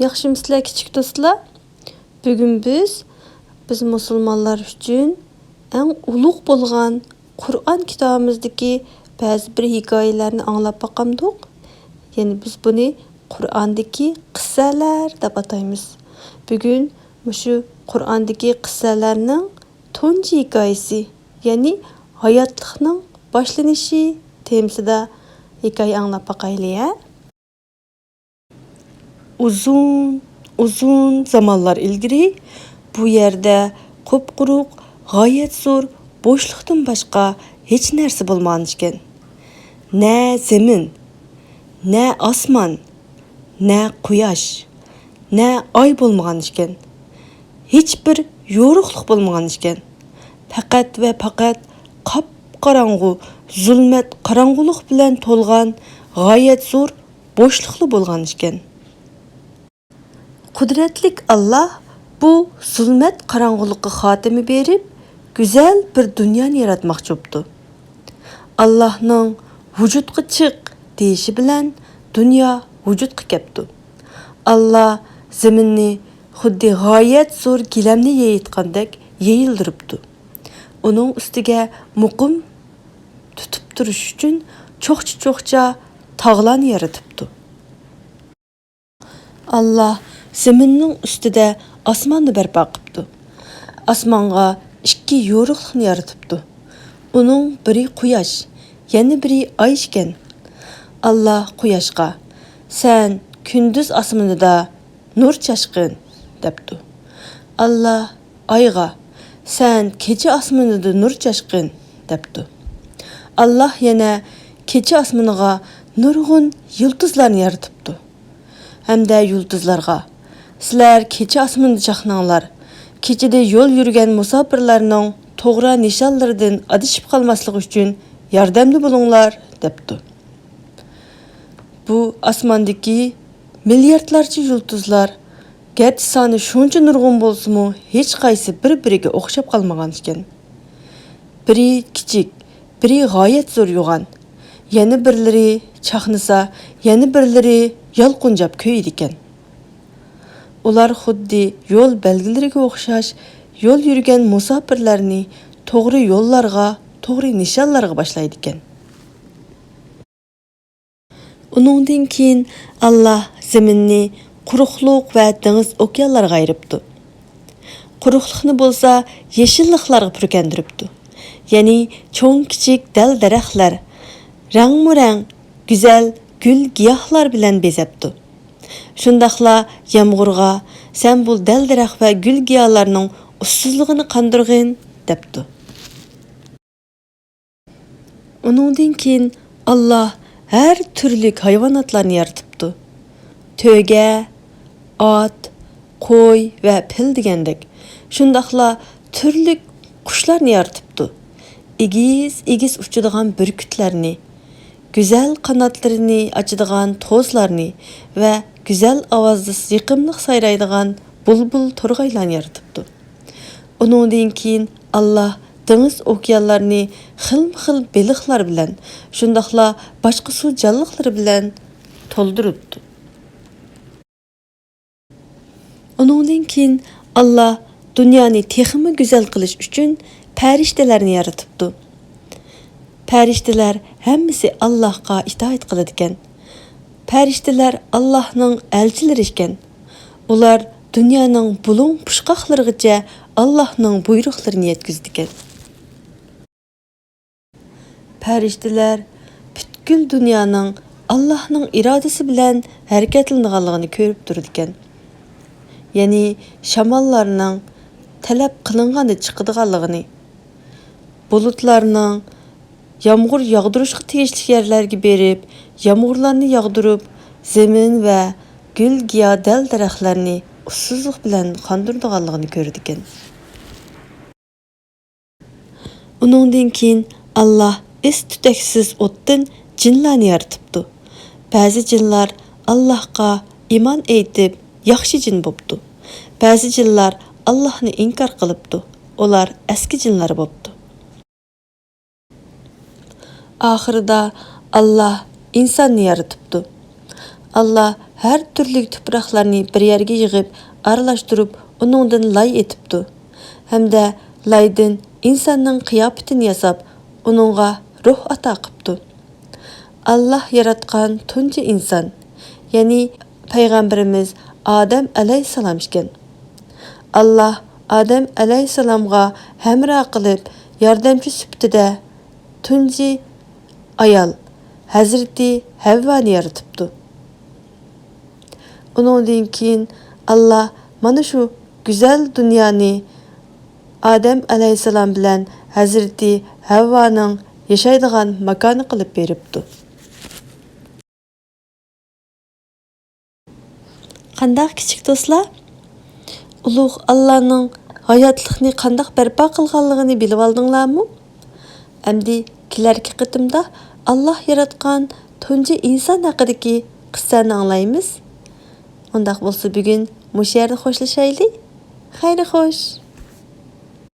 Yaxshimisilar kichik do'stlar? Bugun biz musulmonlar uchun eng ulug' bo'lgan Qur'on kitobimizdagi ba'zi bir hikoyalarni anglab baqamdiq. Ya'ni biz buni Qur'ondagi qissalar deb ataymiz. Bugun shu Qur'ondagi qissalarning tunji hikoyasi, ya'ni hayotlikning boshlanishi temasida hikoya anglab baqaylik. Uzun zamanlar ilgari bu yerda qop-quruq, g'oyat zo'r bo'shliqdan boshqa hech narsa bo'lmagan ekan. Na zamin, na osmon, na quyosh, na oy bo'lmagan ekan. Hech bir yo'riqlik bo'lmagan ekan. Faqat va faqat qop-qorong'u, zulmat qorong'ulik bilan to'lgan g'oyat zo'r bo'shliqli bo'lgan ekan. Qudratlik Allah bu zulmat qorong'ulikqa xotima berib, go'zal bir dunyoni yaratmoqchi bo'ldi. Allohning vujudga chiq deyishi bilan dunyo vujudga keldi. Allah zaminni xuddi g'oyat zo'r gilamni yeyitgandek yeyildiribdi. Uning ustiga muqim tutib turish uchun cho'qcha tog'larni yaratibdi. Allah zaminning ustida osmonni barpo qilibdi. Osmonga ikki yo'riqlikni yaratibdi. Uning biri quyosh, yana biri oy ekan. Allah quyoshga: "Sen kunduz osmonida nur chashqin" debdi. Allah oyga: "Sen kecha osmonida nur chashqin" debdi. Allah yana kecha osmoniga nurg'un yulduzlarni yaratibdi. Hamda yulduzlarga: "Sizlar kecha osmonida chaqnanglar. Kechada yo'l yurgan musofirlarning to'g'ri nishonlaridan adashib qolmasligi uchun yordamli bo'linglar" debdi. Bu osmondagi milliardlarcha yulduzlar garchi soni shuncha nurg'un bo'lsa-mu, hech qaysi bir-biriga o'xshab qolmagan ekan. Biri kichik, biri g'oyat zo'r yo'g'on. Yana birlari chaqnasa, yana birlari yolqinjab ko'yidi ekan. Ular xuddi yo'l belgilariga o'xshash yo'l yurgan musofirlarni to'g'ri yo'llarga, to'g'ri nishonlarga boshlaydi ekan. Uningdan keyin Allah zaminni quruqlik va dengiz okeanlarga ayiribdi. Quruqlikni bo'lsa yeshilliklarga purkandiribdi. Ya'ni cho'ng-kichik dal-daraxtlar, rang-murang, go'zal gul-giyohlar bilan bezabdi. Shundaqla yomg'irga: "Sen bu dal-daraxt va gul-giyohlarning ussizligini qondirg'in" debdi. Uningdan keyin Allah har turli hayvonotlarni yaratibdi. To'ga, ot, qo'y va fil degandek, shundaqla turli qushlarni yaratibdi. Egiz uchadigan burkutlarni, go'zal qanotlarini ochadigan to'zlarni va go'zal ovozda yiqimli sayraydigan bulbul to'rg'aylarni yaratibdi. Uningdan keyin Allah dengiz okeanlarni xilma-xil baliqlar bilan, shundaqla boshqa suv jonliqlari bilan to'ldiribdi. Uningdan keyin Allah dunyoni texmi go'zal qilish uchun farishtalarni yaratibdi. Farishtalar hammasi Allohga itoat qiladi ekan. Farishtalar Allohning elchilari ekan. Ular dunyoning bulung pushqoqlarigacha Allohning buyruqlarini yetkazdi ekan. Farishtalar butkul dunyoning Allohning irodasi bilan harakatlanganligini ko'rib turdi ekan. Ya'ni shamollarning talab qilinganda chiqadiganligini, bulutlarning yomg'ir yog'dirishga tegishli yerlarga berib, yomg'irlarni yog'dirib, zamin va gul-giyoh dal-daraxtlarni ussizlik bilan qondirganligini ko'rdi ekan. Uningdan keyin Allah tutaksiz o'tdan jinlarni yaratibdi. Ba'zi jinlar Allohga iymon etib, yaxshi jin bo'pti. Ba'zi jinlar Allohni inkor qilibdi. Ular eski jinlar bo'pti. Oxirida Allah insonni yaratibdi. Allah her türlü tuproqlarni bir yerga yig'ib, aralashtirib, uningdan lay etibdi. Hamda laydan insonning qiyofatini yasab, uningga ruh ato qilibdi. Allah yaratgan tunji inson, ya'ni payg'ambarimiz Adam alayhissalom ekan. Allah Adam alayhissalomga hamroh qilib, yordamchi sifatida tunji ayol Hazreti Havvani yaratibdi. Uningdan keyin Allah mana shu go'zal dunyoni Adam alayhissalom bilan Hazreti Havvaning yashaydigan makoni qilib beribdi. Qandaq kichik do'stlar? Ulug' Allohning hayotlikni qandaq barpo qilganligini bilib oldinglarmi? Endi kelarki qitimda Allah yaratgan tunji inson haqidagi qissani anglaymiz. Undaq bo'lsa bugun mush yerda xo'shlashaylik. Xayri xo'sh.